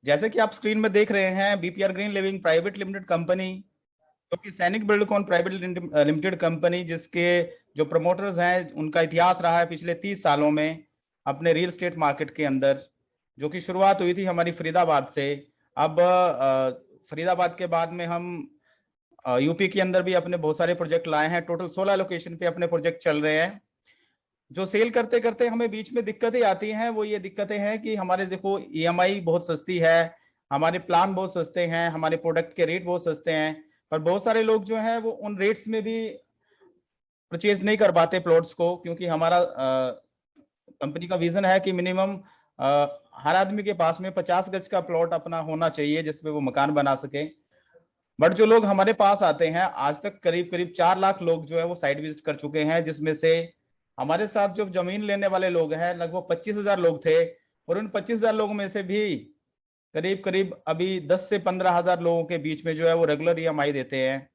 जैसे कि आप स्क्रीन में देख रहे हैं, BPR green living private limited company, जो कि सैनिक बिल्डकॉन प्राइवेट लिमिटेड कंपनी, जिसके जो प्रमोटर्स हैं उनका इतिहास रहा है पिछले 30 सालों में अपने रियल एस्टेट मार्केट के अंदर, जो कि शुरुआत हुई थी हमारी फरीदाबाद से। अब फरीदाबाद के बाद में हम यूपी के अंदर भी अपने बहुत सारे प्रोजेक्ट लाए हैं। टोटल 16 लोकेशन पे अपने प्रोजेक्ट चल रहे हैं। जो सेल करते करते हमें बीच में दिक्कतें आती हैं, वो ये दिक्कतें हैं कि हमारे देखो ईएमआई बहुत सस्ती है, हमारे प्लान बहुत सस्ते हैं, हमारे प्रोडक्ट के रेट बहुत सस्ते हैं, पर बहुत सारे लोग जो हैं वो उन रेट्स में भी परचेज नहीं कर पाते प्लॉट्स को, क्योंकि हमारा कंपनी का विजन है कि मिनिमम हर आदमी के पास में 50 गज का प्लॉट अपना होना चाहिए जिसपे वो मकान बना सके। बट जो लोग हमारे पास आते हैं, आज तक करीब करीब 4 लाख लोग जो है वो साइट विजिट कर चुके हैं, जिसमें से हमारे साथ जो जमीन लेने वाले लोग हैं लगभग 25,000 लोग थे, और उन 25,000 लोगों में से भी करीब करीब अभी 10 से 15 हजार लोगों के बीच में जो है वो रेगुलर ईएमआई देते हैं।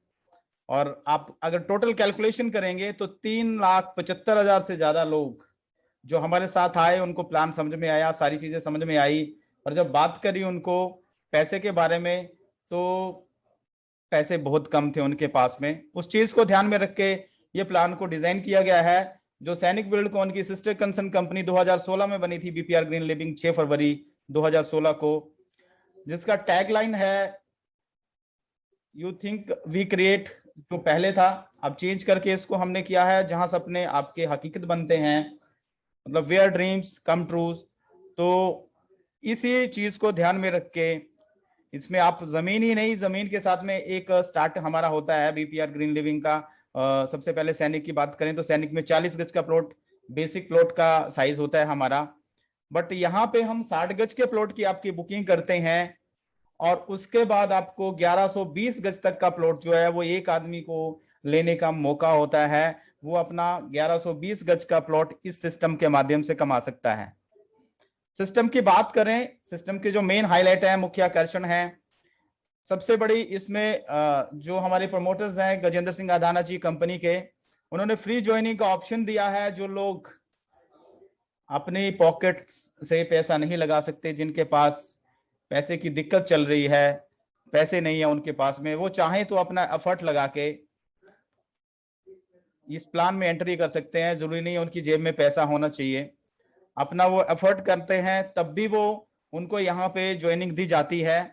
और आप अगर टोटल कैलकुलेशन करेंगे तो 3,75,000 से ज्यादा लोग जो हमारे साथ आए, उनको प्लान समझ में आया, सारी चीजें समझ में आई, और जब बात करी उनको पैसे के बारे में, तो पैसे बहुत कम थे उनके पास में। उस चीज को ध्यान में रख के ये प्लान को डिजाइन किया गया है, जो सैनिक बिल्डकॉन की सिस्टर कंसर्न कंपनी 2016 में बनी थी, बीपीआर ग्रीन लिविंग 6 फरवरी 2016 को, जिसका टैगलाइन है यू थिंक वी क्रिएट। जो पहले था, अब चेंज करके इसको हमने किया है जहां सपने आपके हकीकत बनते हैं, मतलब वेयर ड्रीम्स कम ट्रूज। तो इसी चीज को ध्यान में रख के इसमें आप जमीन ही नहीं, जमीन के साथ में एक स्टार्ट हमारा होता है बीपीआर ग्रीन लिविंग का। सबसे पहले सैनिक की बात करें तो सैनिक में 40 गज का प्लॉट बेसिक प्लॉट का साइज होता है हमारा, बट यहाँ पे हम 60 गज के प्लॉट की आपकी बुकिंग करते हैं, और उसके बाद आपको 1120 गज तक का प्लॉट जो है वो एक आदमी को लेने का मौका होता है। वो अपना 1120 गज का प्लॉट इस सिस्टम के माध्यम से कमा सकता है। सिस्टम की बात करें, सिस्टम के जो मेन हाईलाइट है, मुख्य आकर्षण है, सबसे बड़ी इसमें जो हमारे प्रमोटर्स हैं गजेंद्र सिंह अदाना जी कंपनी के, उन्होंने फ्री ज्वाइनिंग का ऑप्शन दिया है। जो लोग अपनी पॉकेट से पैसा नहीं लगा सकते, जिनके पास पैसे की दिक्कत चल रही है, पैसे नहीं है उनके पास में, वो चाहे तो अपना एफर्ट लगा के इस प्लान में एंट्री कर सकते हैं। जरूरी नहीं है उनकी जेब में पैसा होना चाहिए, अपना वो एफर्ट करते हैं तब भी वो उनको यहाँ पे ज्वाइनिंग दी जाती है।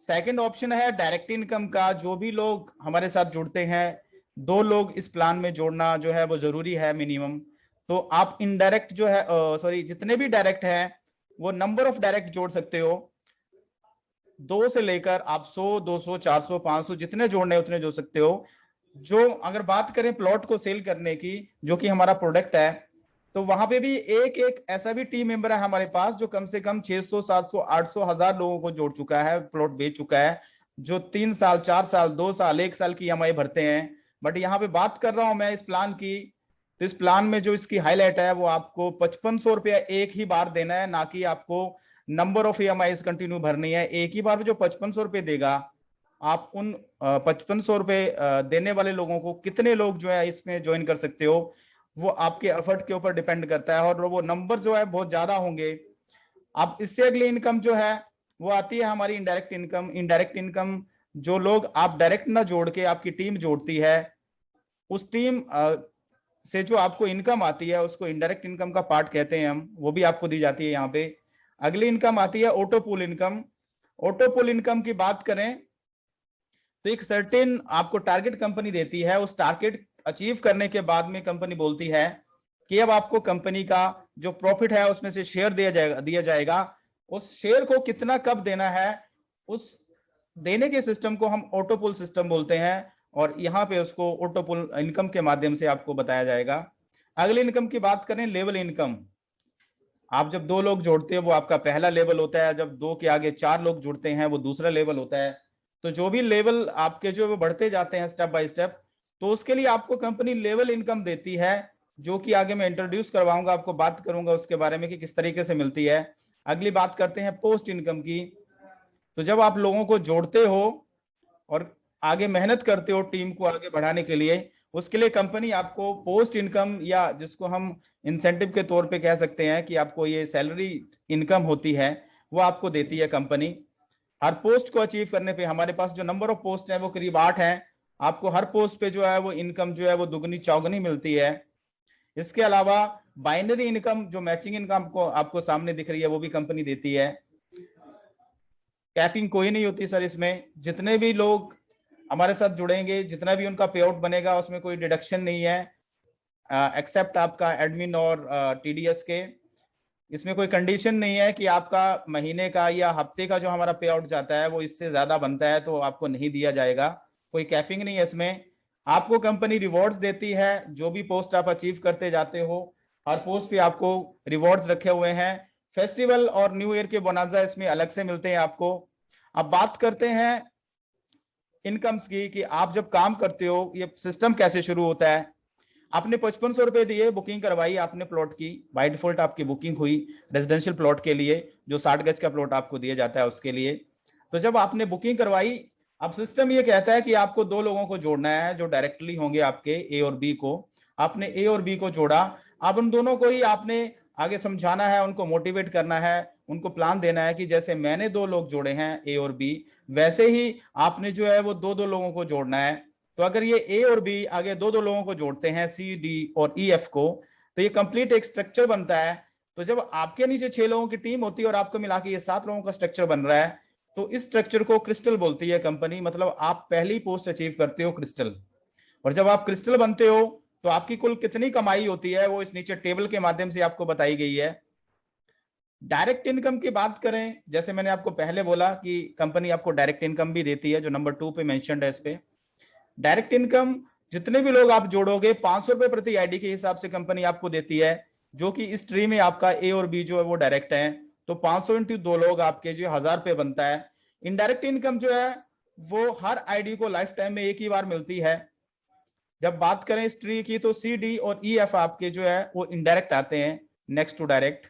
सेकंड ऑप्शन है डायरेक्ट इनकम का। जो भी लोग हमारे साथ जुड़ते हैं, 2 लोग इस प्लान में जोड़ना जो है वो जरूरी है मिनिमम। तो आप इनडायरेक्ट जो है सॉरी जितने भी डायरेक्ट हैं वो नंबर ऑफ डायरेक्ट जोड़ सकते हो, 2 से लेकर आप 100, 200, 400, 500 जितने जोड़ने उतने जोड़ सकते हो। जो अगर बात करें प्लॉट को सेल करने की, जो कि हमारा प्रोडक्ट है, तो वहां पे भी एक एक ऐसा भी टीम मेंबर है हमारे पास जो कम से कम 600, 700, 800, 1000 लोगों को जोड़ चुका है, प्लॉट बेच चुका है, जो 3 साल, 4 साल, 2 साल, 1 साल की ईएमआई भरते हैं। बट यहाँ पे बात कर रहा हूं मैं इस प्लान की, तो इस प्लान में जो इसकी हाईलाइट है वो आपको 5500 रुपया एक ही बार देना है, ना कि आपको नंबर ऑफ ईएमआई कंटिन्यू भरनी है। एक ही बार में जो 5500 रुपये देगा, आप उन 5500 रुपये देने वाले लोगों को कितने लोग जो है इसमें ज्वाइन कर सकते हो, वो आपके एफर्ट के ऊपर डिपेंड करता है, और वो नंबर जो है बहुत ज्यादा होंगे। अब इससे अगली इनकम जो है वो आती है हमारी इनडायरेक्ट इनकम। इनडायरेक्ट इनकम, जो लोग आप डायरेक्ट ना जोड़ के आपकी टीम जोड़ती है, उस टीम से जो आपको इनकम आती है उसको इनडायरेक्ट इनकम का पार्ट कहते हैं हम, वो भी आपको दी जाती है यहाँ पे। अगली इनकम आती है ऑटो पुल इनकम। ऑटो पुल इनकम की बात करें तो एक सर्टेन आपको टारगेट कंपनी देती है, उस टारगेट अचीव करने के बाद में कंपनी बोलती है कि अब आपको कंपनी का जो प्रॉफिट है उसमें से शेयर दिया जाएगा। उस शेयर को कितना कब देना है, उस देने के सिस्टम को हम ऑटो पुल सिस्टम बोलते हैं, और यहाँ पे उसको ऑटो पुल इनकम के माध्यम से आपको बताया जाएगा। अगली इनकम की बात करें, लेवल इनकम। आप जब 2 लोग जोड़ते हो वो आपका पहला लेवल होता है, जब 2 के आगे 4 लोग जुड़ते हैं वो दूसरा लेवल होता है। तो जो भी लेवल आपके जो वो बढ़ते जाते हैं स्टेप बाय स्टेप, तो उसके लिए आपको कंपनी लेवल इनकम देती है, जो कि आगे मैं इंट्रोड्यूस करवाऊंगा, आपको बात करूंगा उसके बारे में कि किस तरीके से मिलती है। अगली बात करते हैं पोस्ट इनकम की। तो जब आप लोगों को जोड़ते हो और आगे मेहनत करते हो टीम को आगे बढ़ाने के लिए, उसके लिए कंपनी आपको पोस्ट इनकम, या जिसको हम इंसेंटिव के तौर पे कह सकते हैं कि आपको ये सैलरी इनकम होती है, वो आपको देती है कंपनी। हर पोस्ट को अचीव करने पे हमारे पास जो नंबर ऑफ पोस्ट है वो करीब 8 है। आपको हर पोस्ट पे जो है वो इनकम जो है वो दुगनी चौगनी मिलती है। इसके अलावा बाइनरी इनकम, जो मैचिंग इनकम को आपको सामने दिख रही है, वो भी कंपनी देती है। कैपिंग कोई नहीं होती सर इसमें। जितने भी लोग हमारे साथ जुड़ेंगे, जितना भी उनका पे आउट बनेगा, उसमें कोई डिडक्शन नहीं है एक्सेप्ट आपका एडमिन और टीडीएस के। इसमें कोई कंडीशन नहीं है कि आपका महीने का या हफ्ते का जो हमारा पे आउट जाता है वो इससे ज्यादा बनता है तो आपको नहीं दिया जाएगा। कोई कैपिंग नहीं है इसमें। आपको कंपनी रिवॉर्ड्स देती है, जो भी पोस्ट आप अचीव करते जाते हो हर पोस्ट पे आपको रिवॉर्ड्स रखे हुए हैं। फेस्टिवल और न्यू ईयर के बोनाजा इसमें अलग से मिलते हैं आपको। अब बात करते हैं इनकम्स की कि आप जब काम करते हो ये सिस्टम कैसे शुरू होता है। आपने 5500 रुपए दिए, बुकिंग करवाई आपने प्लॉट की, बाय डिफॉल्ट आपकी बुकिंग हुई रेजिडेंशियल प्लॉट के लिए, जो 60 गज का प्लॉट आपको दिया जाता है उसके लिए। तो जब आपने बुकिंग करवाई, अब सिस्टम ये कहता है कि आपको 2 लोगों को जोड़ना है जो डायरेक्टली होंगे आपके, ए और बी को। आपने ए और बी को जोड़ा। अब उन दोनों को ही आपने आगे समझाना है, उनको मोटिवेट करना है, उनको प्लान देना है कि जैसे मैंने 2 लोग जोड़े हैं ए और बी, वैसे ही आपने जो है वो 2-2 लोगों को जोड़ना है। तो अगर ये ए और बी आगे 2-2 लोगों को जोड़ते हैं, सी डी और ई एफ को, तो ये कंप्लीट एक स्ट्रक्चर बनता है। तो जब आपके नीचे 6 लोगों की टीम होती है और आपको मिला के ये 7 लोगों का स्ट्रक्चर बन रहा है, तो इस स्ट्रक्चर को क्रिस्टल बोलती है कंपनी। मतलब आप पहली पोस्ट अचीव करते हो क्रिस्टल, और जब आप क्रिस्टल बनते हो तो आपकी कुल कितनी कमाई होती है वो इस नीचे टेबल के माध्यम से आपको बताई गई है। डायरेक्ट इनकम की बात करें, जैसे मैंने आपको पहले बोला कि कंपनी आपको डायरेक्ट इनकम भी देती है, जो नंबर 2 पे मेंशन्ड है इस पे। डायरेक्ट इनकम जितने भी लोग आप जोड़ोगे 500 रुपए प्रति आईडी के हिसाब से कंपनी आपको देती है, जो कि इस ट्री में आपका ए और बी जो है वो डायरेक्ट है। तो 500 इंटू 2 लोग आपके जो 1000 रुपए बनता है। इनडायरेक्ट इनकम जो है वो हर आईडी को लाइफ टाइम में एक ही बार मिलती है। जब बात करें इस ट्री की तो सी डी और ई एफ आपके जो है वो इनडायरेक्ट आते हैं नेक्स्ट टू डायरेक्ट।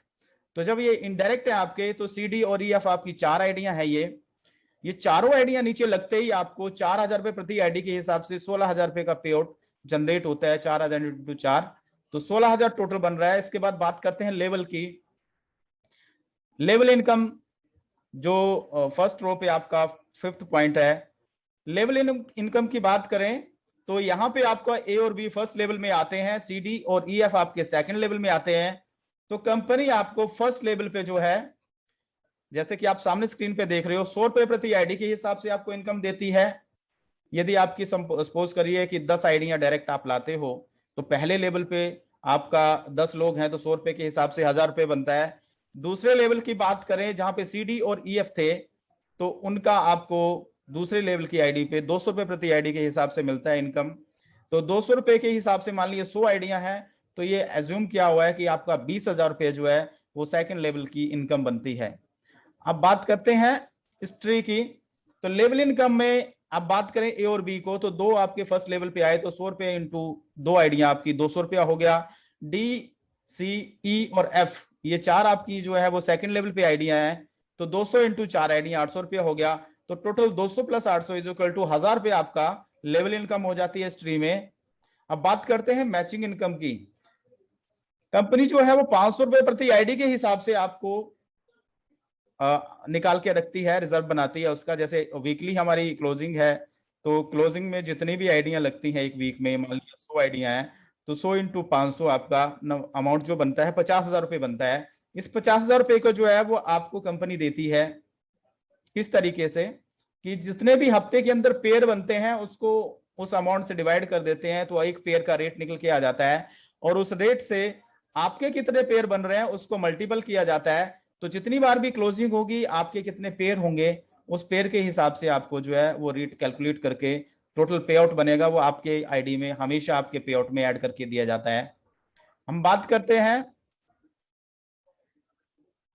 तो जब ये इनडायरेक्ट है आपके तो सी डी और ई एफ आपकी 4 आईडियां हैं। ये चारों आईडियां नीचे लगते ही आपको 4000 रुपए प्रति आईडी के हिसाब से 16000 रुपए का पे आउट जनरेट होता है। 4000 इंटू 4 तो 16000 टोटल बन रहा है। इसके बाद बात करते हैं लेवल की। लेवल इनकम जो फर्स्ट रो पे आपका 5th पॉइंट है। लेवल इनकम की बात करें तो यहां पे आपका ए और बी फर्स्ट लेवल में आते हैं, सी डी और ई एफ आपके सेकंड लेवल में आते हैं। तो कंपनी आपको फर्स्ट लेवल पे जो है, जैसे कि आप सामने स्क्रीन पे देख रहे हो, 100 रुपए प्रति आईडी के हिसाब से आपको इनकम देती है। यदि आपकी सपोज करिए कि 10 आईडियां डायरेक्ट आप लाते हो, तो पहले लेवल पे आपका 10 लोग हैं तो 100 रुपए के हिसाब से 1000 रुपए बनता है। दूसरे लेवल की बात करें जहां पे सी डी और ई एफ थे, तो उनका आपको दूसरे लेवल की आईडी पे 200 रुपए प्रति आईडी के हिसाब से मिलता है इनकम। तो 200 रुपए के हिसाब से मान लीजिए 100 आईडियां हैं, तो ये एज्यूम किया हुआ है कि आपका 20,000 रुपए जो है वो सेकंड लेवल की इनकम बनती है। अब बात करते हैं इस ट्री की। तो लेवल इनकम में अब बात करें ए और बी को, तो 2 आपके फर्स्ट लेवल पे आए तो 100 रुपए इंटू 2 आइडिया आपकी 200 रुपया हो गया। डी सी ई और एफ ये 4 आपकी जो है वो सेकंड लेवल पे आइडिया है, तो 200 इंटू 4 आइडिया 800 रुपया हो गया। तो total 200 plus 800 is equal to 1000 रुपये आपका लेवल इनकम हो जाती है इस ट्री में। अब बात करते हैं मैचिंग इनकम की। कंपनी जो है वो 500 रुपए प्रति आईडी के हिसाब से आपको निकाल के रखती है, रिजर्व बनाती है उसका। जैसे वीकली हमारी क्लोजिंग है, तो क्लोजिंग में जितनी भी आइडियां लगती हैं एक वीक में, मान लीजिए 100 आइडियां हैं, तो 100 इंटू 500 आपका अमाउंट जो बनता है 50,000 रुपये बनता है। इस 50,000 रुपये को जो है वो आपको कंपनी देती है किस तरीके से कि जितने भी हफ्ते के अंदर पेयर बनते हैं उसको उस अमाउंट से डिवाइड कर देते हैं, तो एक पेयर का रेट निकल के आ जाता है, और उस रेट से आपके कितने पेयर बन रहे हैं उसको मल्टीपल किया जाता है। तो जितनी बार भी क्लोजिंग होगी आपके कितने पेयर होंगे उस पेयर के हिसाब से आपको जो है वो रेट कैलकुलेट करके टोटल पे आउट बनेगा, वो आपके आईडी में हमेशा आपके पे आउट में ऐड करके दिया जाता है। हम बात करते हैं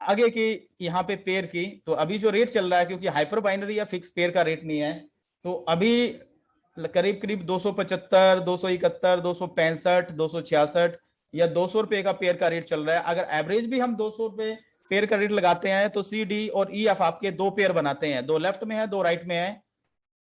आगे की यहाँ पे पेयर की। तो अभी जो रेट चल रहा है, क्योंकि हाइपर बाइनरी या फिक्स पेयर का रेट नहीं है, तो अभी करीब करीब 275, 271, 265, 266 या 200 रुपए का पेयर का रेट चल रहा है। अगर एवरेज भी हम 200 रुपए पेयर का रेट लगाते हैं तो सी डी और ई एफ आपके 2 पेयर बनाते हैं, 2 लेफ्ट में है 2 राइट में है,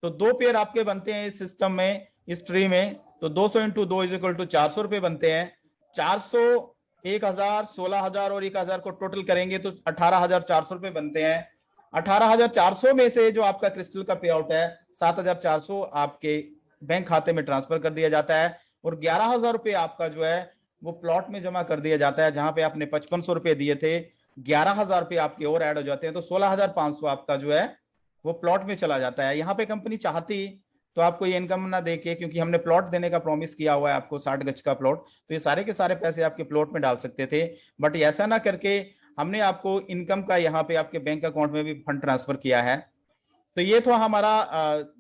तो 2 पेयर आपके बनते हैं इस सिस्टम में, इस ट्री में। तो 200 इंटू 2 इज इक्वल टू 400 रुपए बनते हैं। 400 1,000, 16,000 और 1,000 को टोटल करेंगे तो 18,400 रुपए बनते हैं। 18,400 में से जो आपका क्रिस्टल का पे आउट है 7,400 आपके बैंक खाते में ट्रांसफर कर दिया जाता है, और 11,000 रुपए आपका जो है वो प्लॉट में जमा कर दिया जाता है, जहां पे आपने 5,500 रुपए दिए थे, 11,000 रुपए आपके और ऐड हो जाते हैं, तो 16,500 आपका जो है वो प्लॉट में चला जाता है। यहाँ पे कंपनी चाहती तो आपको ये इनकम ना देके, क्योंकि हमने प्लॉट देने का प्रॉमिस किया हुआ है आपको 60 गज का प्लॉट, तो ये सारे के सारे पैसे आपके प्लॉट में डाल सकते थे, बट ऐसा ना करके हमने आपको इनकम का यहाँ पे आपके बैंक अकाउंट में भी फंड ट्रांसफर किया है। तो ये तो हमारा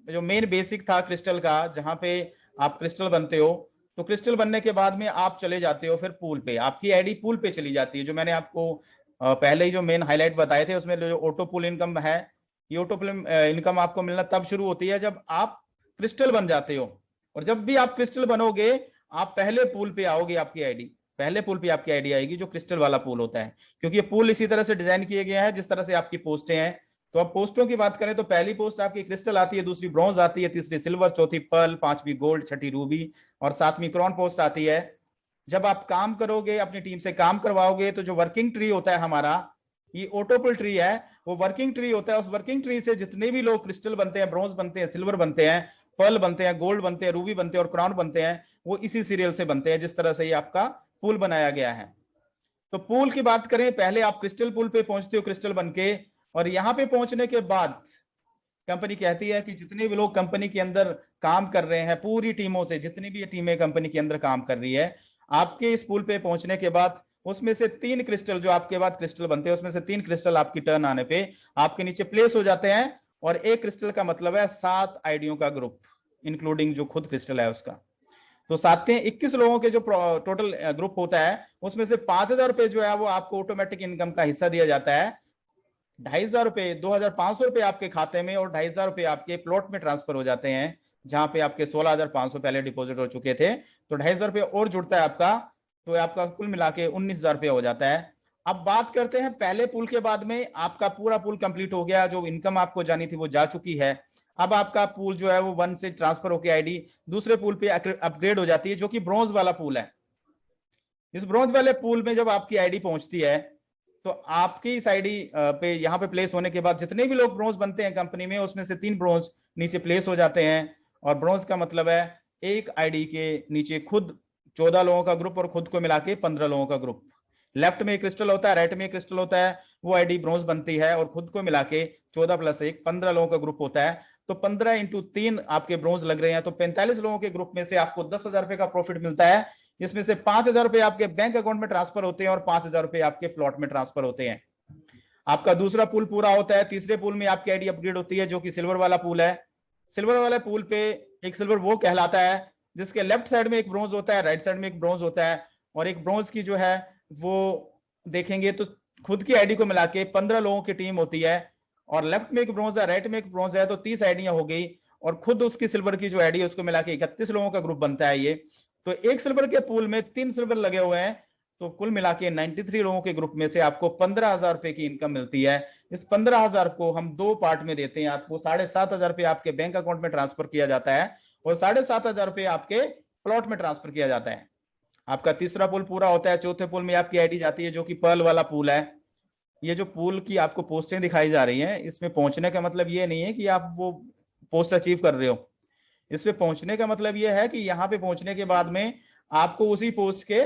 जो मेन बेसिक था क्रिस्टल का, जहां पे आप क्रिस्टल बनते हो। तो क्रिस्टल बनने के बाद में आप चले जाते हो फिर पूल पे, आपकी आईडी पूल पे चली जाती है, जो मैंने आपको पहले ही जो मेन हाईलाइट बताए थे उसमें जो ऑटो पुल इनकम है, ये ऑटो पुल इनकम आपको मिलना तब शुरू होती है जब आप क्रिस्टल बन जाते हो। और जब भी आप क्रिस्टल बनोगे आप पहले पूल पे आओगे, आपकी आईडी पहले पूल पे आपकी आईडी आएगी, जो क्रिस्टल वाला पूल होता है, क्योंकि ये पूल इसी तरह से डिजाइन किए गए हैं जिस तरह से आपकी पोस्टें हैं। तो अब पोस्टों की बात करें तो पहली पोस्ट आपकी क्रिस्टल आती है, दूसरी ब्रॉन्ज आती है, तीसरी सिल्वर, चौथी पर्ल, पांचवी गोल्ड, छठी रूबी और सातवीं क्रॉन पोस्ट आती है। जब आप काम करोगे, अपनी टीम से काम करवाओगे, तो जो वर्किंग ट्री होता है हमारा, ये ऑटोपुल ट्री है, वो वर्किंग ट्री होता है। उस वर्किंग ट्री से जितने भी लोग क्रिस्टल बनते हैं, ब्रॉन्ज बनते हैं, सिल्वर बनते हैं, पर्ल बनते हैं, गोल्ड बनते हैं, रूबी बनते हैं और क्राउन बनते हैं, वो इसी सीरियल से बनते हैं, जिस तरह से ये आपका पूल बनाया गया है। तो पूल की बात करें, पहले आप क्रिस्टल पूल पे पहुंचते हो क्रिस्टल बनके, और यहां पे पहुंचने के बाद कंपनी कहती है कि जितने भी लोग कंपनी के अंदर काम कर रहे हैं, पूरी टीमों से जितनी भी टीमें कंपनी के अंदर काम कर रही है, आपके इस पूल पे पहुंचने के बाद उसमें से 3 क्रिस्टल जो आपके बाद क्रिस्टल बनते हैं, उसमें से 3 क्रिस्टल आपकी टर्न आने पे आपके नीचे प्लेस हो जाते हैं। और एक क्रिस्टल का मतलब है 7 आईडियों का ग्रुप, इंक्लूडिंग जो खुद क्रिस्टल है उसका। तो 21 लोगों के जो टोटल ग्रुप होता है, उसमें से 5,000 रुपए जो है वो आपको ऑटोमेटिक इनकम का हिस्सा दिया जाता है। 2,500 रुपए, 2,500 रुपए आपके खाते में और 2,500 रुपए आपके प्लॉट में ट्रांसफर हो जाते हैं, जहां पे आपके 16,500 पहले डिपॉजिट हो चुके थे, तो 2,500 रुपए और जुड़ता है आपका, तो आपका कुल मिला के 19,000 रुपया हो जाता है। अब बात करते हैं पहले पुल के बाद में, आपका पूरा पुल कंप्लीट हो गया, जो इनकम आपको जानी थी वो जा चुकी है। अब आपका पूल जो है वो 1 से ट्रांसफर होकर आईडी दूसरे पुल पे अपग्रेड हो जाती है, जो कि ब्रॉन्ज वाला पुल है। इस ब्रॉन्ज वाले पुल में जब आपकी आईडी पहुंचती है, तो आपकी इस आईडी पे यहाँ पे प्लेस होने के बाद जितने भी लोग ब्रॉन्ज बनते हैं कंपनी में, उसमें से 3 ब्रॉन्ज नीचे प्लेस हो जाते हैं। और ब्रॉन्ज का मतलब है एक आईडी के नीचे खुद 14 लोगों का ग्रुप और खुद को मिला के 15 लोगों का ग्रुप। लेफ्ट में क्रिस्टल होता है, राइट में क्रिस्टल होता है, वो आईडी ब्रॉन्ज बनती है, और खुद को मिला के 14 + 1 15 लोगों का ग्रुप होता है। तो 15 × 3 आपके ब्रॉन्ज लग रहे हैं, तो 45 लोगों के ग्रुप में से आपको 10,000 रुपए का प्रॉफिट मिलता है। इसमें से 5,000 रुपए आपके बैंक अकाउंट में ट्रांसफर होते हैं और 5,000 रुपए आपके प्लॉट में ट्रांसफर होते हैं। आपका दूसरा पूल पूरा होता है, तीसरे पूल में आपकी आईडी अपग्रेड होती है, जो कि सिल्वर वाला पूल है। सिल्वर वाले पूल पे एक सिल्वर वो कहलाता है जिसके लेफ्ट साइड में एक ब्रॉन्ज होता है, राइट साइड में एक ब्रॉन्ज होता है, और एक ब्रॉन्ज की जो है वो देखेंगे तो खुद की आईडी को मिला के 15 लोगों की टीम होती है, और लेफ्ट में एक ब्रॉन्ज है, राइट में एक ब्रॉन्ज है, तो 30 आईडियां हो गई, और खुद उसकी सिल्वर की जो आईडी है उसको मिला के 31 लोगों का ग्रुप बनता है ये। तो एक सिल्वर के पूल में 3 सिल्वर लगे हुए हैं, तो कुल मिला के 93 लोगों के ग्रुप में से आपको 15,000 रुपए की इनकम मिलती है। इस 15,000 को हम 2 पार्ट में देते हैं, आपको 7,500 रुपए आपके बैंक अकाउंट में ट्रांसफर किया जाता है, और 7,500 रुपए आपके प्लॉट में ट्रांसफर किया जाता है। आपका तीसरा पुल पूरा होता है, चौथे पुल में आपकी आईडी जाती है, जो कि पर्ल वाला पुल है। ये जो पुल की आपको पोस्टें दिखाई जा रही हैं, इसमें पहुंचने का मतलब ये नहीं है कि आप वो पोस्ट अचीव कर रहे हो। इस पे पहुंचने का मतलब यह है कि यहां पे पहुंचने के बाद में आपको उसी पोस्ट के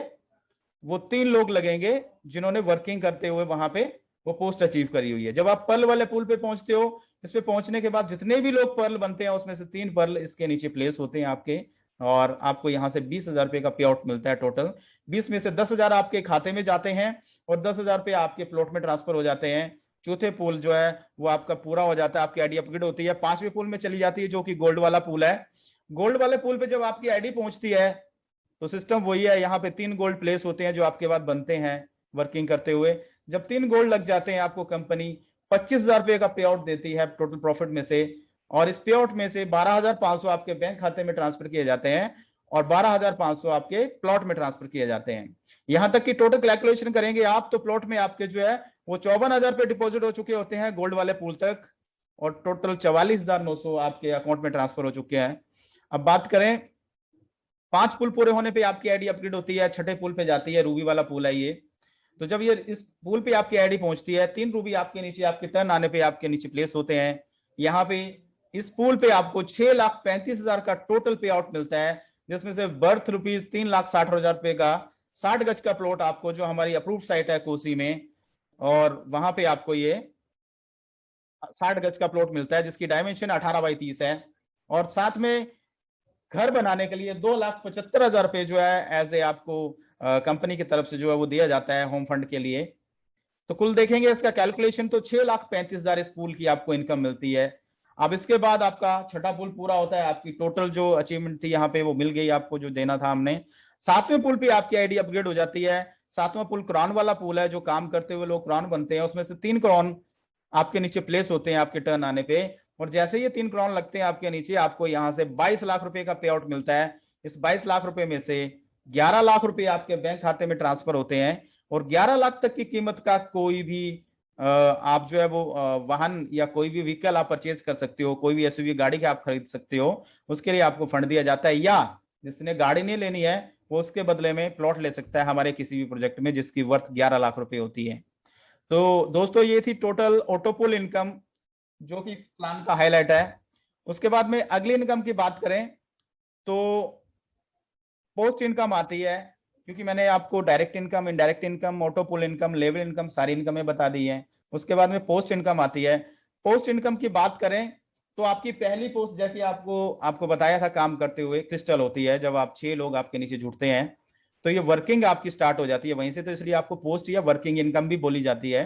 वो 3 लोग लगेंगे जिन्होंने वर्किंग करते हुए वहां पे वो पोस्ट अचीव करी हुई है। जब आप पर्ल वाले पुल पे पहुंचते हो, इस पे पहुंचने के बाद जितने भी लोग पर्ल बनते हैं, उसमें से 3 पर्ल इसके नीचे प्लेस होते हैं आपके, और आपको यहां से 20,000 रुपए का पे आउट मिलता है टोटल। 20 में से 10,000 आपके खाते में जाते हैं और 10,000 रुपए आपके प्लॉट में ट्रांसफर हो जाते हैं। चौथे पुल जो है वो आपका पूरा हो जाता है, आपकी आईडी अपग्रेड होती है, 5वें पुल में चली जाती है, जो कि गोल्ड वाला पुल है। गोल्ड वाले पुल पे जब आपकी आईडी पहुंचती है, तो सिस्टम वही है, यहाँ पे 3 गोल्ड प्लेस होते हैं जो आपके बाद बनते हैं वर्किंग करते हुए। जब 3 गोल्ड लग जाते हैं, आपको कंपनी 25,000 रुपए का पे आउट देती है टोटल प्रॉफिट में से, और इस पे आउट में से 12,500 आपके बैंक खाते में ट्रांसफर किए जाते हैं, और 12,500 आपके प्लॉट में ट्रांसफर किए जाते हैं। यहां तक कि टोटल कैलकुलेशन करेंगे आप, तो प्लॉट में आपके जो है वो 54,000 रुपए डिपॉजिट हो चुके होते हैं गोल्ड वाले पूल तक, और टोटल 44,900 आपके अकाउंट में ट्रांसफर हो चुके हैं। अब बात करें 5 पुल पूरे होने पे आपकी आईडी अपग्रेड होती है, छठे पुल पे जाती है, रूबी वाला पुल है ये। तो जब ये इस पुल पे आपकी आईडी पहुंचती है, 3 रूबी आपके नीचे, आपके टर्न आने पे आपके नीचे प्लेस होते हैं। यहाँ पे इस पुल पे आपको 6,35,000 का टोटल पे आउट मिलता है, जिसमें से बर्थ रुपीज 3,60,000 रुपए का 60 गज का प्लॉट आपको, जो हमारी अप्रूव्ड साइट है कोसी में, और वहां पे आपको ये 60 गज का प्लॉट मिलता है, जिसकी डायमेंशन 18x30 है। और साथ में घर बनाने के लिए 2,75,000 रुपए जो है एज ए आपको कंपनी की तरफ से जो है वो दिया जाता है होम फंड के लिए। तो कुल देखेंगे इसका कैलकुलेशन तो 6,35,000 इस पूल की आपको इनकम मिलती है। अब इसके बाद आपका छठा पुल पूरा होता है, आपकी टोटल जो अचीवमेंट थी यहाँ पे वो मिल गई आपको, जो देना था हमने। 7वें पुल पे आपकी आईडी अपग्रेड हो जाती है। 7वां पुल क्रॉन वाला पुल है, जो काम करते हुए लोग क्रॉन बनते हैं, उसमें से 3 क्रॉन आपके नीचे प्लेस होते हैं आपके टर्न आने पे। और जैसे ये 3 क्रॉन लगते हैं आपके नीचे, आपको यहाँ से 22 लाख रुपए का पे आउट मिलता है। इस 22 लाख रुपए में से 11 लाख रुपए आपके बैंक खाते में ट्रांसफर होते हैं। और 11 लाख तक की कीमत का कोई भी आप जो है वो वाहन या कोई भी व्हीकल आप परचेज कर सकते हो, कोई भी एसयूवी गाड़ी के आप खरीद सकते हो, उसके लिए आपको फंड दिया जाता है। या जिसने गाड़ी नहीं लेनी है वो उसके बदले में प्लॉट ले सकता है हमारे किसी भी प्रोजेक्ट में, जिसकी वर्थ 11 लाख रुपए होती है। तो दोस्तों ये थी टोटल ऑटोपुल इनकम, जो कि प्लान का हाईलाइट है। उसके बाद में अगली इनकम की बात करें तो पोस्ट इनकम आती है, क्योंकि मैंने आपको direct income, indirect income, ऑटोपुल income, level income, सारी इनकमें बता दी है। उसके बाद में पोस्ट इनकम आती है। पोस्ट इनकम की बात करें तो आपकी पहली पोस्ट, जैसे आपको आपको बताया था काम करते हुए, क्रिस्टल होती है। जब आप 6 लोग आपके नीचे जुड़ते हैं तो ये वर्किंग आपकी स्टार्ट हो जाती है वहीं से, तो इसलिए आपको पोस्ट या वर्किंग इनकम भी बोली जाती है।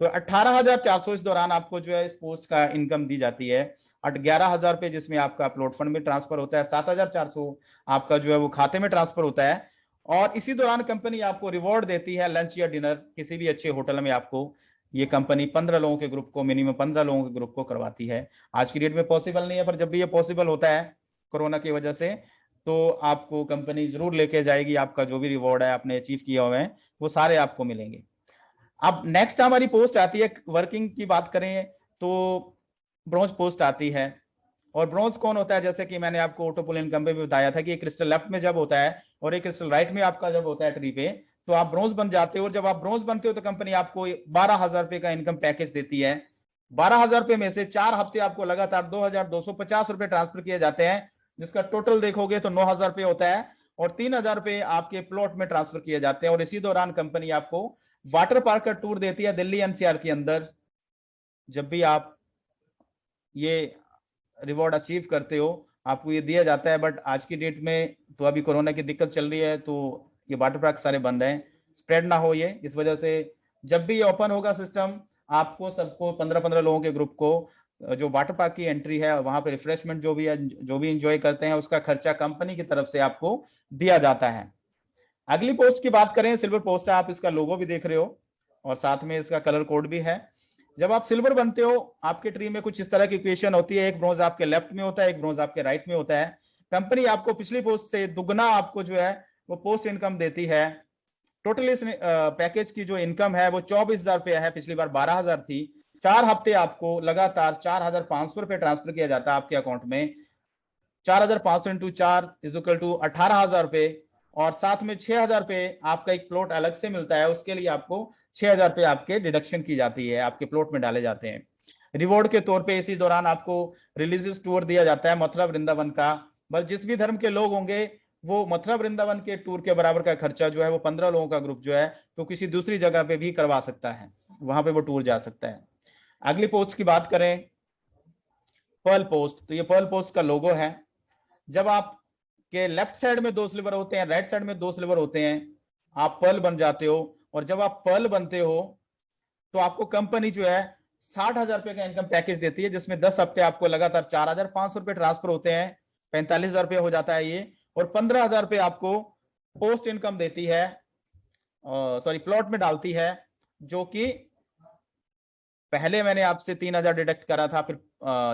तो 18,400 इस दौरान आपको जो है इस पोस्ट का इनकम दी जाती है। 11,000 रुपए जिसमें आपका प्लॉट फंड में ट्रांसफर होता है, 7,400 आपका जो है वो खाते में ट्रांसफर होता है। और इसी दौरान कंपनी आपको रिवॉर्ड देती है, लंच या डिनर किसी भी अच्छे होटल में आपको ये कंपनी 15 लोगों के ग्रुप को, मिनिमम 15 लोगों के ग्रुप को करवाती है। आज की डेट में पॉसिबल नहीं है, पर जब भी ये पॉसिबल होता है कोरोना की वजह से, तो आपको कंपनी जरूर लेके जाएगी। आपका जो भी रिवॉर्ड है आपने अचीव किया हुआ है वो सारे आपको मिलेंगे। अब नेक्स्ट हमारी पोस्ट आती है, वर्किंग की बात करें तो ब्रॉन्ज पोस्ट आती है। और ब्रॉन्ज कौन होता है, जैसे कि मैंने आपको ऑटोपुल इनकम पे भी बताया था कि एक क्रिस्टल लेफ्ट में जब होता है और एक क्रिस्टल राइट में आपका जब होता है ट्री पे, तो आप ब्रॉन्ज बन जाते हो। और जब आप ब्रॉन्ज बनते हो तो कंपनी आपको 12,000 रुपए का इनकम पैकेज देती है। 12,000 रुपए में से 4 हफ्ते आपको लगातार 2,250 रुपए ट्रांसफर किए जाते हैं, जिसका टोटल देखोगे तो 9,000 रुपए होता है। और 3,000 रुपए आपके प्लॉट में ट्रांसफर किए जाते हैं। और इसी दौरान कंपनी आपको वाटर पार्क का टूर देती है दिल्ली एनसीआर के अंदर। जब भी आप ये रिवॉर्ड अचीव करते हो आपको ये दिया जाता है। बट आज की डेट में तो अभी कोरोना की दिक्कत चल रही है, तो ये वाटर पार्क सारे बंद हैं, स्प्रेड ना हो ये, इस वजह से जब भी ये ओपन होगा सिस्टम, आपको सबको 15-15 लोगों के ग्रुप को जो वाटर पार्क की एंट्री है वहां पे रिफ्रेशमेंट जो भी है, जो भी इंजॉय करते हैं, उसका खर्चा कंपनी की तरफ से आपको दिया जाता है। अगली पोस्ट की बात करें, सिल्वर पोस्ट है। आप इसका लोगो भी देख रहे हो और साथ में इसका कलर कोड भी है। जब आप सिल्वर बनते हो आपके ट्री में कुछ इस तरह की इक्वेशन होती है, एक ब्रॉन्ज आपके लेफ्ट में होता है, एक ब्रॉन्ज आपके राइट में होता है। कंपनी आपको पिछली पोस्ट से दुगना आपको जो है वो पोस्ट इनकम देती है। टोटल इस पैकेज की जो इनकम है वो 24,000 रुपये है, पिछली बार 12,000 थी। 4 हफ्ते आपको लगातार 4,500 रुपये ट्रांसफर किया जाता है आपके अकाउंट में। 4,500 इंटू 4 इज इक्वल टू 18,000 रुपये। और साथ में 6,000 रुपये आपका एक प्लॉट अलग से मिलता है, उसके लिए आपको 6,000 रुपये आपके डिडक्शन की जाती है, आपके प्लॉट में डाले जाते हैं। रिवॉर्ड के तौर पे इसी दौरान आपको रिलीजियस टूर दिया जाता है मथुरा वृंदावन का। बस जिस भी धर्म के लोग होंगे वो मथुरा वृंदावन के टूर के बराबर का खर्चा जो है वो 15 लोगों का ग्रुप जो है तो किसी दूसरी जगह पे भी करवा सकता है, वहां पे वो टूर जा सकता है। अगली पोस्ट की बात करें, पर्ल पोस्ट। तो ये पर्ल पोस्ट का लोगो है। जब आप के लेफ्ट साइड में 2 स्लीवर होते हैं, राइट साइड में 2 स्लीवर होते हैं, आप पर्ल बन जाते हो। और जब आप पर्ल बनते हो तो आपको कंपनी जो है 60,000 रुपए का इनकम पैकेज देती है, जिसमें 10 हफ्ते आपको लगातार 4,500 रुपए ट्रांसफर होते हैं, 45,000 रुपए हो जाता है ये। और 15,000 रुपए आपको पोस्ट इनकम देती है, सॉरी प्लॉट में डालती है, जो कि पहले मैंने आपसे 3,000 डिडक्ट करा था, फिर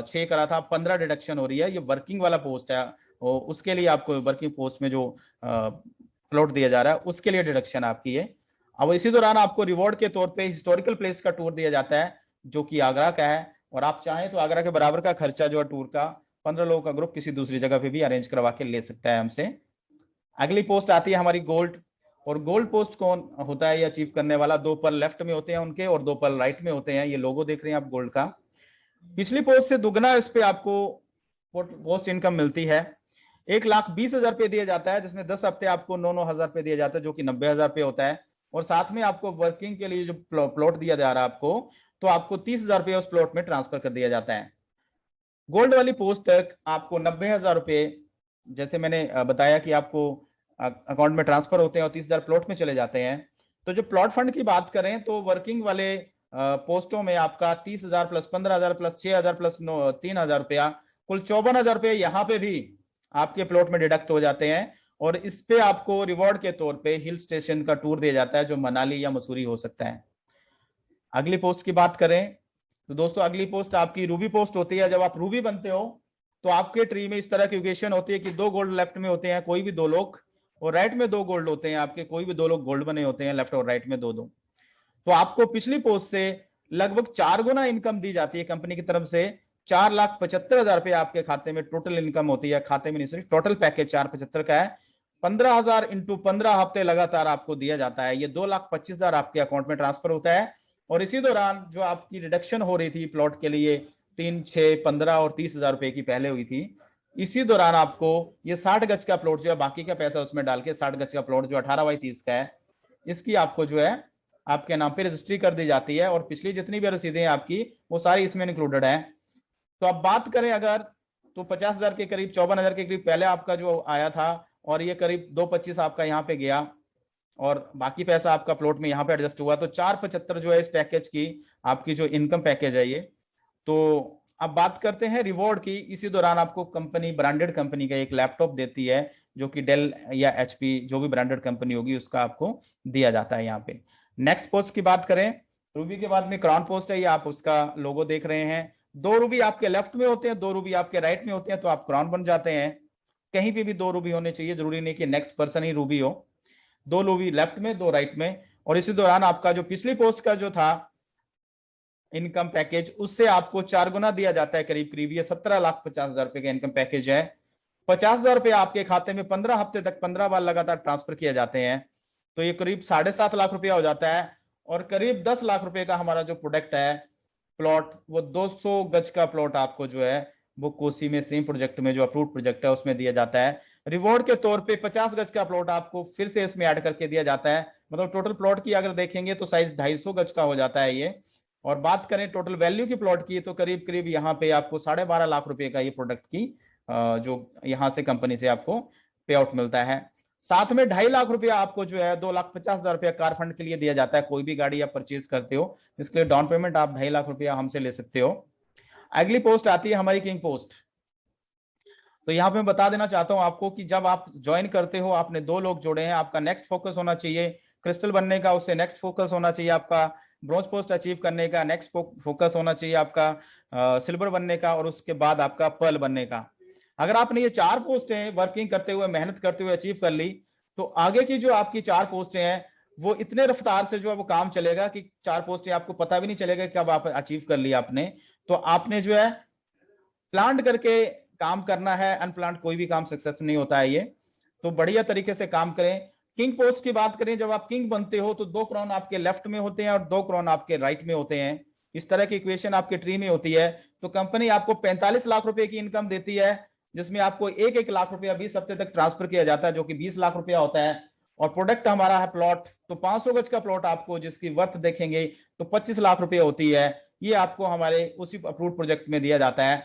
6 करा था, 15 डिडक्शन हो रही है। ये वर्किंग वाला पोस्ट है, उसके लिए आपको वर्किंग पोस्ट में जो प्लॉट दिया जा रहा है उसके लिए डिडक्शन आपकी है। अब इसी दौरान आपको रिवॉर्ड के तौर पे हिस्टोरिकल प्लेस का टूर दिया जाता है, जो कि आगरा का है। और आप चाहें तो आगरा के बराबर का खर्चा जो है टूर का 15 लोगों का ग्रुप किसी दूसरी जगह पे भी अरेंज करवा के ले सकता है हमसे। अगली पोस्ट आती है हमारी गोल्ड। और गोल्ड पोस्ट कौन होता है ये अचीव करने वाला? 2 पल लेफ्ट में होते हैं उनके और 2 पल राइट में होते हैं। ये लोगो देख रहे हैं आप गोल्ड का। पिछली पोस्ट से दुगना इस पे आपको पोस्ट इनकम मिलती है। 1,20,000 रुपये दिया जाता है, जिसमें 10 हफ्ते आपको 9,000 रुपये दिया जाता है, जो कि 90,000 रुपये होता है। और साथ में आपको वर्किंग के लिए जो प्लॉट दिया जा रहा है आपको, तो आपको 30,000 रुपये उस प्लॉट में ट्रांसफर कर दिया जाता है। गोल्ड वाली पोस्ट तक आपको 90,000 रुपये, जैसे मैंने बताया कि आपको अकाउंट में ट्रांसफर होते हैं और 30,000 प्लॉट में चले जाते हैं। तो जो प्लॉट फंड की बात करें तो वर्किंग वाले पोस्टों में आपका 30,000 प्लस 15,000 प्लस 6,000 प्लस 3,000 रुपया, कुल 54,000 रुपये यहाँ पे भी आपके प्लॉट में डिडक्ट हो जाते हैं। और इस पे आपको रिवॉर्ड के तौर पे हिल स्टेशन का टूर दिया जाता है, जो मनाली या मसूरी हो सकता है। अगली पोस्ट की बात करें तो दोस्तों अगली पोस्ट आपकी रूबी पोस्ट होती है। जब आप रूबी बनते हो तो आपके ट्री में इस तरह की इक्वेशन होती है कि 2 गोल्ड लेफ्ट में होते हैं, कोई भी 2 लोग, और राइट में 2 गोल्ड होते हैं आपके, कोई भी 2 लोग गोल्ड बने होते हैं, लेफ्ट और राइट में 2-2। तो आपको पिछली पोस्ट से लगभग 4 गुना इनकम दी जाती है कंपनी की तरफ से। 4,75,000 रुपये आपके खाते में टोटल इनकम होती है। खाते में नहीं, सॉरी, टोटल पैकेज 4,75 का है। 15,000 इंटू 15 हफ्ते लगातार आपको दिया जाता है। ये 2,25,000 आपके अकाउंट में ट्रांसफर होता है। और इसी दौरान जो आपकी रिडक्शन हो रही थी प्लॉट के लिए 3, 6, 15 और 30,000 रुपए की पहले हुई थी, इसी दौरान आपको ये 60 गज का प्लॉट जो है, बाकी का पैसा उसमें डाल के 60 गज का प्लॉट जो 18/30 का है, इसकी आपको जो है आपके नाम पे रजिस्ट्री कर दी जाती है। और पिछली जितनी भी रसीदें हैं आपकी, वो सारी इसमें इंक्लूडेड है। तो अब बात करें अगर, तो 50,000 के करीब, 54,000 के करीब पहले आपका जो आया था, और ये करीब 2,25 आपका यहाँ पे गया, और बाकी पैसा आपका प्लॉट में यहाँ पे एडजस्ट हुआ। तो 4,75 जो है इस पैकेज की आपकी जो इनकम पैकेज है ये। तो अब बात करते हैं रिवॉर्ड की। इसी दौरान आपको कंपनी, ब्रांडेड कंपनी का एक लैपटॉप देती है, जो कि डेल या एचपी जो भी ब्रांडेड कंपनी होगी उसका आपको दिया जाता है यहाँ पे। नेक्स्ट पोस्ट की बात करें, रूबी के बाद में क्राउन पोस्ट है। ये आप उसका लोगो देख रहे हैं। 2 रूबी आपके लेफ्ट में होते हैं, 2 रूबी आपके राइट में होते हैं, तो आप क्राउन बन जाते हैं। कहीं पे भी 2 रूबी होने चाहिए, जरूरी नहीं कि नेक्स्ट पर्सन ही रूबी हो। 2 रूबी लेफ्ट में, 2 राइट में। और इसी दौरान आपका जो पिछली पोस्ट का जो था इनकम पैकेज, उससे आपको 4 गुना दिया जाता है करीब करीब। ये 17,50,000 रुपए का इनकम पैकेज है। 50,000 रुपए आपके खाते में 15 हफ्ते तक 15 बार लगातार ट्रांसफर किए जाते हैं। तो ये करीब 7.5 लाख रुपया हो जाता है। और करीब 10 लाख रुपए का हमारा जो प्रोडक्ट है प्लॉट, वो 200 गज का प्लॉट आपको जो है वो कोसी में सेम प्रोजेक्ट में, जो अप्रूव्ड प्रोजेक्ट है, उसमें दिया जाता है। रिवॉर्ड के तौर पे 50 गज का प्लॉट आपको फिर से इसमें ऐड करके दिया जाता है। मतलब टोटल प्लॉट की अगर देखेंगे तो साइज 250 गज का हो जाता है ये। और बात करें टोटल वैल्यू की प्लॉट की, तो करीब करीब यहाँ पे आपको 12.5 लाख रुपए का ये प्रोडक्ट की जो यहाँ से कंपनी से आपको पे आउट मिलता है। साथ में 2.5 लाख रुपया आपको जो है 2,50,000 रुपया कार फंड के लिए दिया जाता है। कोई भी गाड़ी आप परचेज करते हो, इसके लिए डाउन पेमेंट आप 2.5 लाख रुपया हमसे ले सकते हो। अगली पोस्ट आती है हमारी किंग पोस्ट। तो यहाँ पे मैं बता देना चाहता हूं आपको कि जब आप ज्वाइन करते हो, आपने 2 लोग जोड़े हैं, आपका नेक्स्ट फोकस होना चाहिए क्रिस्टल बनने का, उससे नेक्स्ट फोकस होना चाहिए आपका ब्रॉन्ज पोस्ट अचीव करने का, नेक्स्ट फोकस होना चाहिए आपका सिल्वर बनने का, और उसके बाद आपका पर्ल बनने का। अगर आपने ये 4 पोस्टें वर्किंग करते हुए, मेहनत करते हुए अचीव कर ली, तो आगे की जो आपकी 4 पोस्टें हैं वो इतने रफ्तार से जो है वो काम चलेगा कि 4 पोस्टें आपको पता भी नहीं चलेगा कि कब आप अचीव कर लिया आपने। तो आपने जो है प्लान करके काम करना है, अनप्लान कोई भी काम सक्सेस नहीं होता है ये। तो बढ़िया तरीके से काम करें। किंग पोस्ट की बात करें, जब आप किंग बनते हो तो 2 क्राउन आपके लेफ्ट में होते हैं और 2 क्राउन आपके राइट में होते हैं। इस तरह की इक्वेशन आपके ट्री में होती है। तो कंपनी आपको 45 लाख रुपए की इनकम देती है, जिसमें आपको 1-1 लाख रुपया 20 हफ्ते तक ट्रांसफर किया जाता है, जो कि 20 लाख रुपया होता है। और प्रोडक्ट हमारा है प्लॉट, तो 500 गज का प्लॉट आपको, जिसकी वर्थ देखेंगे तो 25 लाख रुपये होती है। ये आपको हमारे उसी अप्रूव्ड प्रोजेक्ट में दिया जाता है।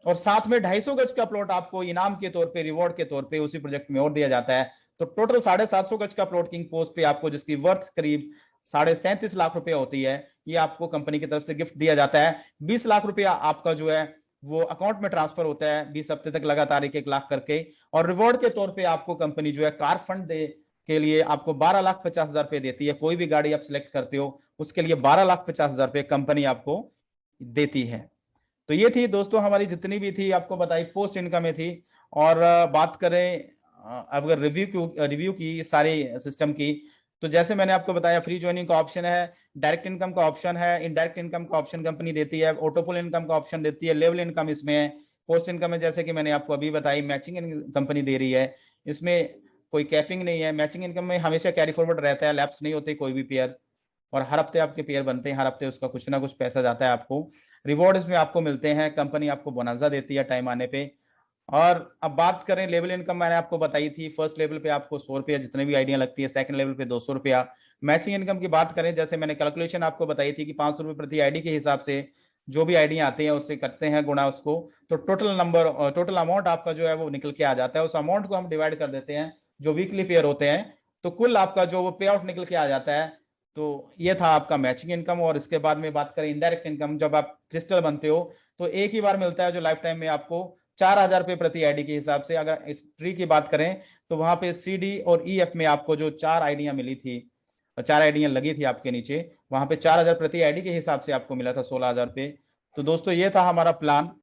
और साथ में 250 गज का प्लॉट आपको इनाम के तौर पे, रिवॉर्ड के तौर पे उसी प्रोजेक्ट में और दिया जाता है। तो टोटल 750 गज का प्लॉट किंग पोस्ट पे आपको, जिसकी वर्थ करीब 37.5 लाख रुपए होती है, ये आपको कंपनी की तरफ से गिफ्ट दिया जाता है। 20 लाख रुपया आपका जो है वो अकाउंट में ट्रांसफर होता है 20 हफ्ते तक लगातार 1-1 लाख करके। और रिवॉर्ड के तौर पे आपको कंपनी जो है कार फंड दे के लिए आपको 12,50,000 रुपए देती है। कोई भी गाड़ी आप सिलेक्ट करते हो उसके लिए 12,50,000 रुपए कंपनी आपको देती है। तो ये थी दोस्तों हमारी जितनी भी थी आपको बताई पोस्ट इनकम में थी। और बात करें अगर रिव्यू की सारे सिस्टम की, तो जैसे मैंने आपको बताया फ्री ज्वाइनिंग का ऑप्शन है, डायरेक्ट इनकम का ऑप्शन है, इनडायरेक्ट इनकम का ऑप्शन कंपनी देती है, ऑटोपुल इनकम का ऑप्शन देती है, लेवल इनकम इसमें है, पोस्ट इनकम है जैसे कि मैंने आपको अभी बताई, मैचिंग कंपनी दे रही है। इसमें कोई कैपिंग नहीं है। मैचिंग इनकम में हमेशा कैरी फॉरवर्ड रहता है, लैप्स नहीं होते कोई भी पेयर, और हर हफ्ते आपके पेयर बनते हैं, हर हफ्ते उसका कुछ ना कुछ पैसा जाता है आपको। रिवॉर्ड इसमें आपको मिलते हैं, कंपनी आपको बोनस देती है टाइम आने पे। और अब बात करें लेवल इनकम, मैंने आपको बताई थी, फर्स्ट लेवल पे आपको 100 रुपया जितने भी आइडिया लगती है, सेकंड लेवल पे 200 रुपया। मैचिंग इनकम की बात करें, जैसे मैंने कैलकुलेशन आपको बताई थी कि 500 रुपये प्रति आईडी के हिसाब से जो भी आइडिया आते हैं उससे करते हैं गुणा उसको, तो टोटल अमाउंट आपका जो है वो निकल के आ जाता है। उस अमाउंट को हम डिवाइड कर देते हैं जो वीकली पेयर होते हैं, तो कुल आपका जो वो पे आउट निकल के आ जाता है। तो ये था आपका मैचिंग इनकम। और इसके बाद में बात करें इनडायरेक्ट इनकम, जब आप क्रिस्टल बनते हो तो एक ही बार मिलता है जो लाइफ टाइम में आपको 4,000 रुपये प्रति आईडी के हिसाब से। अगर इस ट्री की बात करें तो वहां पे सी डी और ई एफ में आपको जो 4 आइडियां मिली थी, 4 आइडियां लगी थी आपके नीचे, वहां पे 4,000 प्रति आईडी के हिसाब से आपको मिला था 16,000 रुपये। तो दोस्तों ये था हमारा प्लान।